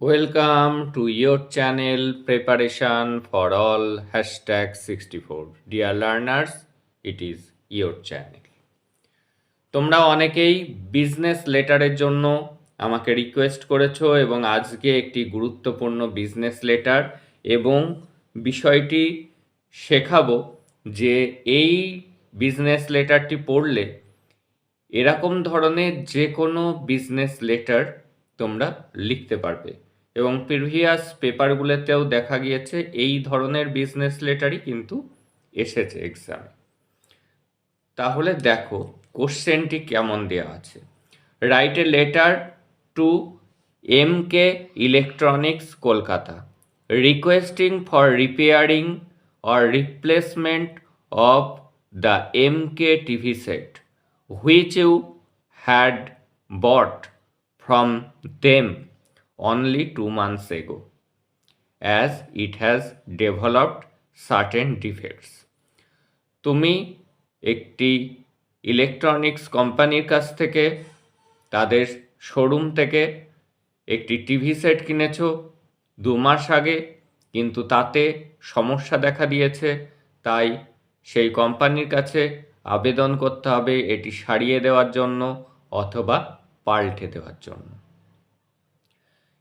Welcome to your channel Preparation for All #64. Dear learners, it is your channel. তোমরা অনেকেই business লেটারের জন্য আমাকে request করেছো এবং আজকে একটি গুরুত্বপূর্ণ বিজনেস লেটার এবং বিষয়টি শেখাবো যে এই বিজনেস লেটারটি পড়লে এরকম ধরনের যে কোনো বিজনেস লেটার তোমরা লিখতে পারবে এবং প্রিভিয়াস পেপারগুলোতেও দেখা গিয়েছে এই ধরনের বিজনেস লেটারই কিন্তু এসেছে এক্সামে। তাহলে দেখো কোশ্চেনটি কেমন দেওয়া আছে। Write a letter to MK electronics Kolkata requesting for repairing or replacement of the MK TV set which you had bought from them only 2 months ago, as it has developed certain defects. তুমি একটি electronics কোম্পানির কাছ থেকে তাদের showroom থেকে একটি TV set কিনেছো 2 মাস আগে, কিন্তু তাতে সমস্যা দেখা দিয়েছে, তাই সেই কোম্পানির কাছে আবেদন করতে হবে এটি সারিয়ে দেওয়ার জন্য অথবা পাল্টে দেওয়ার জন্য।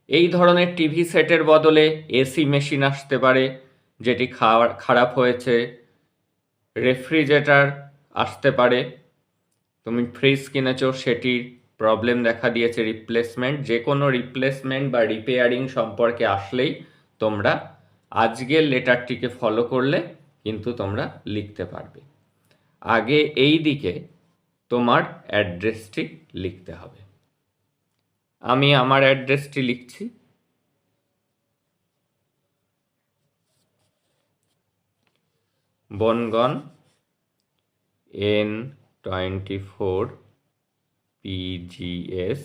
এই ধরনের টিভি সেটের বদলে এসি মেশিন আসতে পারে যেটি খারাপ হয়েছে, রেফ্রিজারেটর আসতে পারে, তুমি ফ্রিজ কিনেছো সেটির প্রবলেম দেখা দিয়েছে, রিপ্লেসমেন্ট, যে কোনো রিপ্লেসমেন্ট বা রিপেয়ারিং সম্পর্কে আসলেই তোমরা আজকের লেটারটিকে ফলো করলে কিন্তু তোমরা লিখতে পারবে। আগে এই দিকে তোমার অ্যাড্রেসটি লিখতে হবে। আমি আমার অ্যাড্রেসটি লিখছি। বনগণ N24 PGS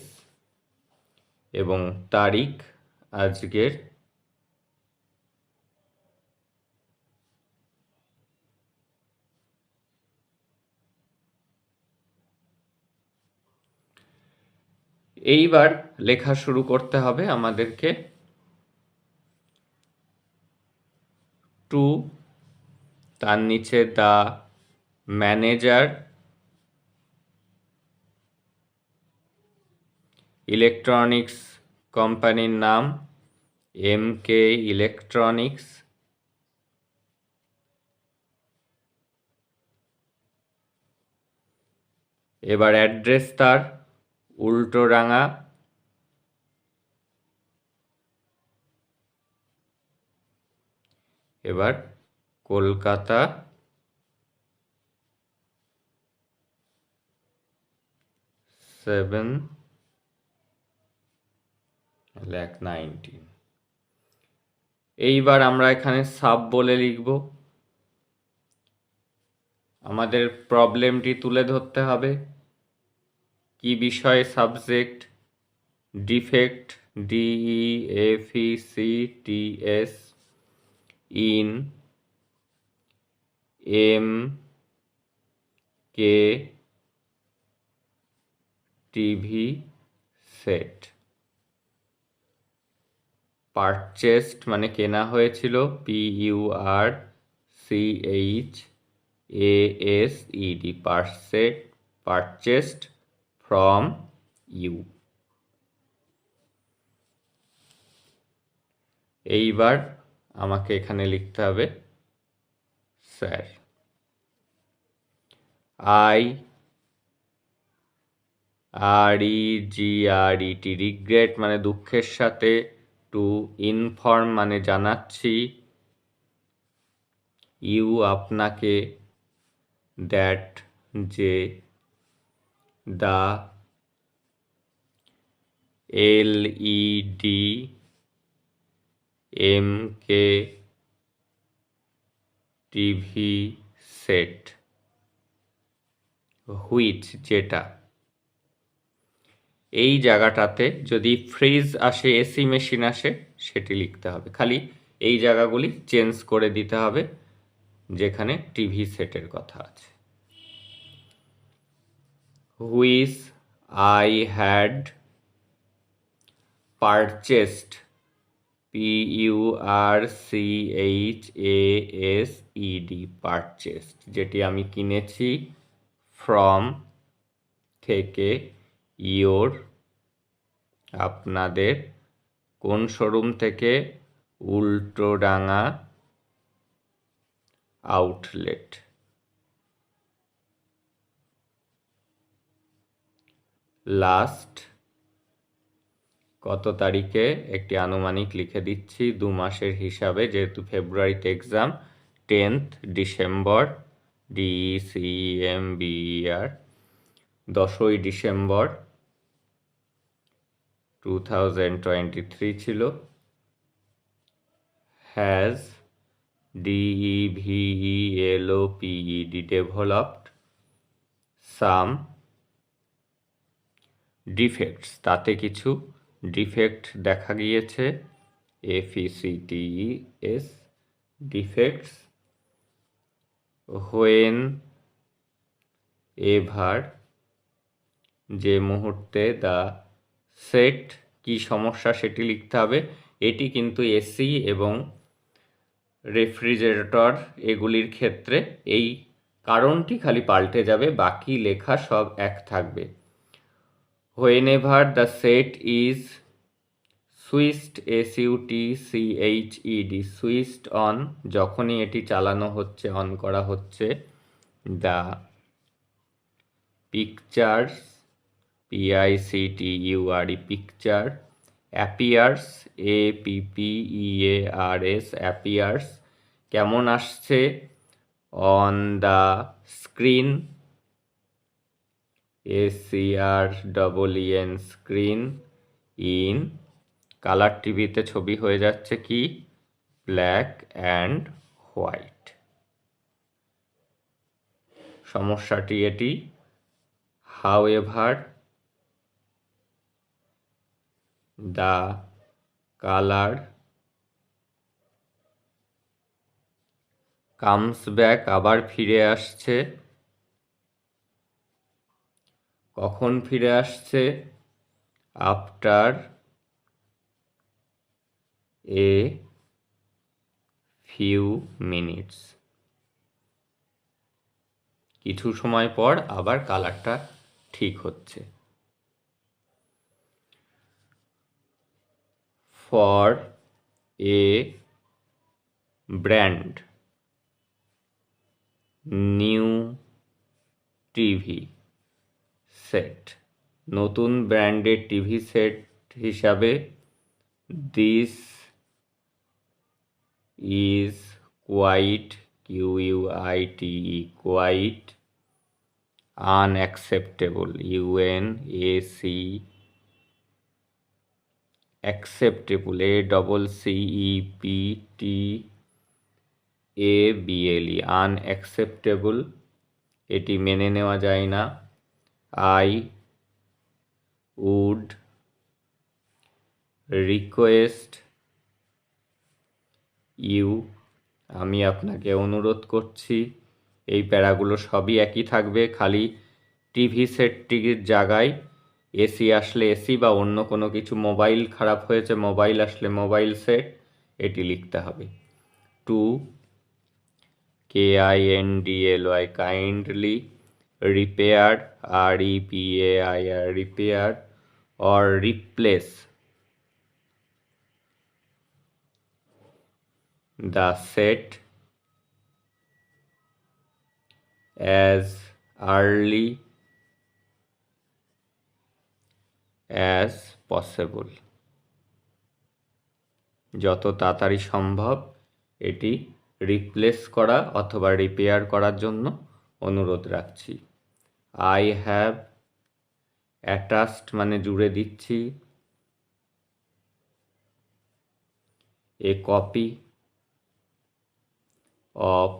এবং তারিখ আজকের এইবার লেখা শুরু করতে হবে আমাদেরকে। টু, তার নিচে দা ম্যানেজার ইলেকট্রনিক্স কোম্পানির নাম MK ইলেকট্রনিক্স, এবার অ্যাড্রেস তার উল্টোডাঙা, এবার কলকাতা 7,19,000। এইবার আমরা এখানে সাব বলে লিখব। আমাদের প্রবলেমটি তুলে ধরতে হবে। কি বিষয়ে subject? Defect, DEFECTS in MK TV set. Purchased মানে কেনা হয়েছিল, PURCHASED, পারচেসড ফ্রম ইউ। এইবার আমাকে এখানে লিখতে হবে স্যার। REGRET, রিগ্রেট মানে দুঃখের সাথে, টু ইনফর্ম মানে জানাচ্ছি, ইউ আপনাকে, দ্যাট যে, দা LED MK TV set which যেটা, এই জায়গাটাতে যদি ফ্রিজ আসে, এসি মেশিন আসে, সেটি লিখতে হবে। খালি এই জায়গাগুলি চেঞ্জ করে দিতে হবে যেখানে টিভি সেটের কথা আছে। Which I had purchased PURCHASED, purchased, যেটি আমি কিনেছি। ফ্রম, থেকে। ইয়োর, আপনাদের। কোন শোরুম থেকে? উল্টোডাঙা আউটলেট। লাস্ট, কত তারিখে? একটি আনুমানিক লিখে দিচ্ছি 2 মাসের হিসাবে, যেহেতু ফেব্রুয়ারিতে এক্সাম। 10th ডিসেম্বর, DECEMBER, 10ই ডিসেম্বর 2023 ছিল। Has, DEVELOPED, developed. Some defects, তাতে কিছু ডিফেক্ট দেখা গিয়েছে। FECTES, defects. হোয়েন এভার, যে মুহূর্তে। দ্য সেট, কি সমস্যা সেটি লিখতে হবে। এটি কিন্তু এসি এবং রেফ্রিজারেটর এগুলির ক্ষেত্রে এই কারণটি খালি পাল্টে যাবে, বাকি লেখা সব এক থাকবে। হোয়েনেভার the set is switched, SUTCHED, switched on, যখনই এটি চালানো হচ্ছে, অন করা হচ্ছে। The pictures, PICTURE, picture. Appears, APPEARS, appears, কেমন আসছে? On the screen, SCREEN, screen. In, colour টিভিতে ছবি হয়ে যাচ্ছে কি? Black and white. সমস্যাটি এটি। However the colour comes back, আবার ফিরে আসছে। কখন ফিরে আসছে? আফটার এ ফিউ মিনিটস, কিছু সময় পর আবার কালারটা ঠিক হচ্ছে। For a brand new TV set, নতুন ব্র্যান্ডের টিভি সেট হিসাবে। This is quite, QUITE, quite. Unacceptable, UNAC, acceptable, ACCEPTABLE, unacceptable, এটি মেনে নেওয়া যায় না। আই উড রিকোয়েস্ট ইউ, আমি আপনাকে অনুরোধ করছি। এই প্যারাগুলো সবই একই থাকবে, খালি টিভি সেটটির জায়গায় এসি আসলে এসি বা অন্য কোনো কিছু, মোবাইল খারাপ হয়েছে, মোবাইল আসলে মোবাইল সেট, এটি লিখতে হবে। To, KINDLY, kindly. Repair, REPAIR, repair. Or replace the set as early as possible, যত তাড়াতাড়ি সম্ভব এটি রিপ্লেস করা অথবা রিপেয়ার করার জন্য অনুরোধ রাখছি। আই হ্যাভ অ্যাটাচড, মানে জুড়ে দিচ্ছি। A copy of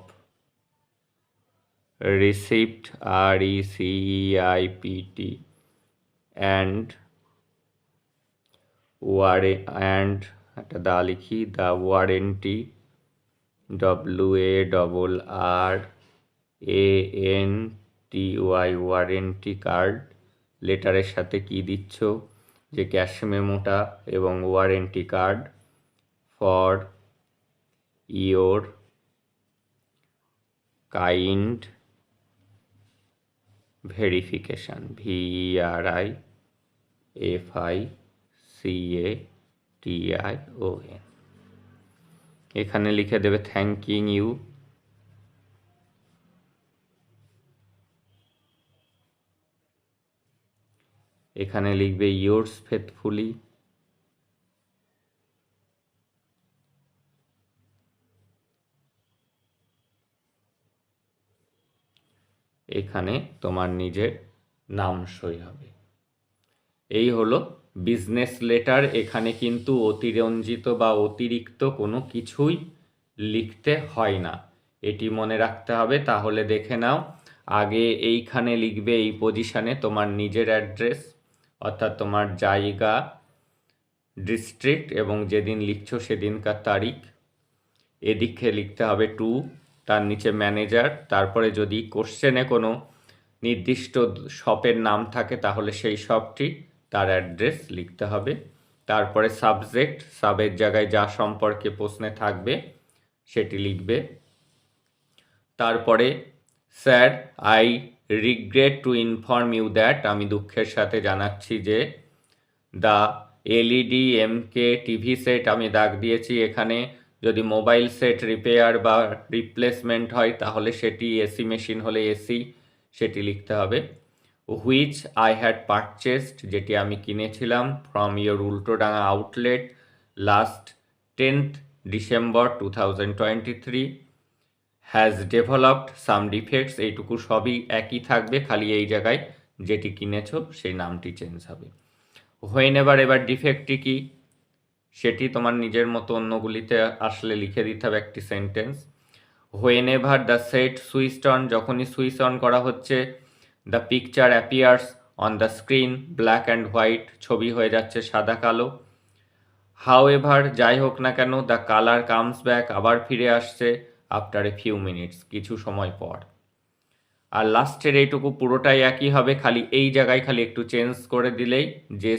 receipt, RECEIPT, and and একটা দা লিখি, the warranty, WARRANTY, warranty card. লেটারের সাথে কি দিচ্ছ? যে ক্যাশ মেমোটা এবং warranty card. for your kind verification, VERIFICATION। এখানে লিখে দেবে থ্যাঙ্কিং ইউ। এখানে লিখবে yours faithfully। এখানে তোমার নিজের নাম সই হবে। এই হলো বিজনেস লেটার। এখানে কিন্তু অতিরঞ্জিত বা অতিরিক্ত কোনো কিছুই লিখতে হয় না, এটি মনে রাখতে হবে। তাহলে দেখে নাও, আগে এইখানে লিখবে এই পজিশানে তোমার নিজের অ্যাড্রেস, অর্থাৎ তোমার জায়গা, ডিস্ট্রিক্ট এবং যেদিন লিখছো সেদিনকার তারিখ। এদিকে লিখতে হবে টু, তার নিচে ম্যানেজার, তারপরে যদি কোশ্চেনে কোনো নির্দিষ্ট শপের নাম থাকে তাহলে সেই শপটি, তার অ্যাড্রেস লিখতে হবে। তারপরে সাবজেক্ট, সাবের জায়গায় যা সম্পর্কে প্রশ্নে থাকবে সেটি লিখবে। তারপরে sir, I regret to inform you that, আমি দুঃখের সাথে জানাচ্ছি যে the LED MK TV set, আমি দাগ দিয়েছি এখানে। যদি মোবাইল সেট রিপেয়ার বা রিপ্লেসমেন্ট হয় তাহলে সেটি, এসি মেশিন হলে এসি, সেটি লিখতে হবে। হুইচ আই হ্যাড পারচেসড, যেটি আমি কিনেছিলাম, from your Ultadanga outlet last 10th December 2023, has developed some defects, এইটুকু সবই একই থাকবে, খালি এই জায়গায় যেটি কিনেছো সেই নামটি চেঞ্জ হবে। হোয়েন এভার, এবার ডিফেক্টটি কি সেটি তোমার নিজের মতো অন্যগুলিতে আসলে লিখে দিতে হবে একটি sentence. When ever the set switched on, যখনই সুইচ অন করা হচ্ছে, the picture appears on the screen black and white, ছবি হয়ে যাচ্ছে সাদা কালো। হাউ এভার, যাই হোক না কেন, দ্য কালার কামস ব্যাক, আবার ফিরে আসছে, আফটার এ ফিউ মিনিটস, কিছু সময় পর। আর লাস্টের এইটুকু পুরোটাই একই হবে, খালি এই জায়গায় খালি একটু চেঞ্জ করে দিলেই যে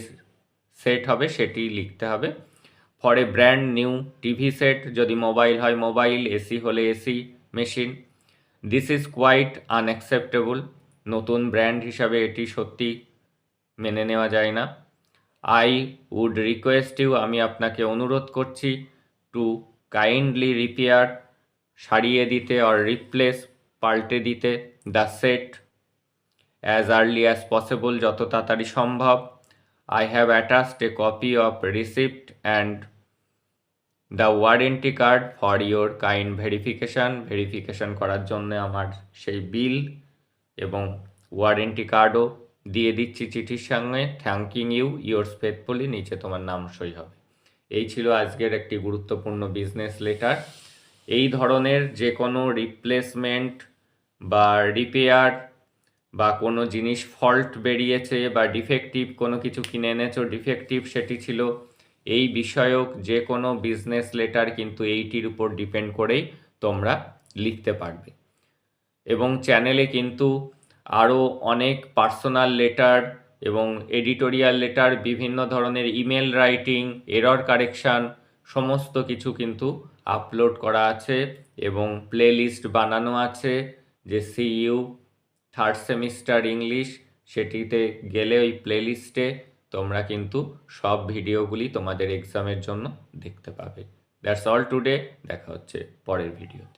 সেট হবে সেটি লিখতে হবে। For a brand new TV set, যদি মোবাইল হয় মোবাইল, এসি হলে AC machine. This is quite unacceptable, নতুন ব্র্যান্ড হিসাবে এটি সত্যি মেনে নেওয়া যায় না। আই উড রিকোয়েস্ট ইউ, আমি আপনাকে অনুরোধ করছি, টু কাইন্ডলি রিপেয়ার, সারিয়ে দিতে, অর রিপ্লেস, পাল্টে দিতে, the set as early as possible, যত তাড়াতাড়ি সম্ভব। I have attached A copy of receipt and the warranty card for your kind verification, verification করার জন্য আমার সেই বিল এবং ওয়ারেন্টি কার্ডও দিয়ে দিচ্ছি চিঠির সঙ্গে। থ্যাঙ্কিং ইউ, ইয়োর্স ফেথফুলি, নিচে তোমার নাম সই হবে। এই ছিল আজকের একটি গুরুত্বপূর্ণ বিজনেস লেটার। এই ধরনের যে কোনো রিপ্লেসমেন্ট বা রিপেয়ার বা কোনো জিনিস ফল্ট বেরিয়েছে বা ডিফেক্টিভ কোনো কিছু কিনে এনেছো, ডিফেক্টিভ সেটি ছিল, এই বিষয়ক যে কোনো বিজনেস লেটার কিন্তু এইটির উপর ডিপেন্ড করেই তোমরা লিখতে পারবে। এবং চ্যানেলে কিন্তু আরও অনেক পার্সোনাল লেটার এবং এডিটোরিয়াল লেটার, বিভিন্ন ধরনের ইমেল রাইটিং, এরর কারেকশান, সমস্ত কিছু কিন্তু আপলোড করা আছে এবং প্লে লিস্ট বানানো আছে, যে CU থার্ড সেমিস্টার ইংলিশ, সেটিতে গেলে ওই প্লে লিস্টে তোমরা কিন্তু সব ভিডিওগুলি তোমাদের এক্সামের জন্য দেখতে পাবে। দ্যাটস অল টুডে, দেখা হচ্ছে পরের ভিডিওতে।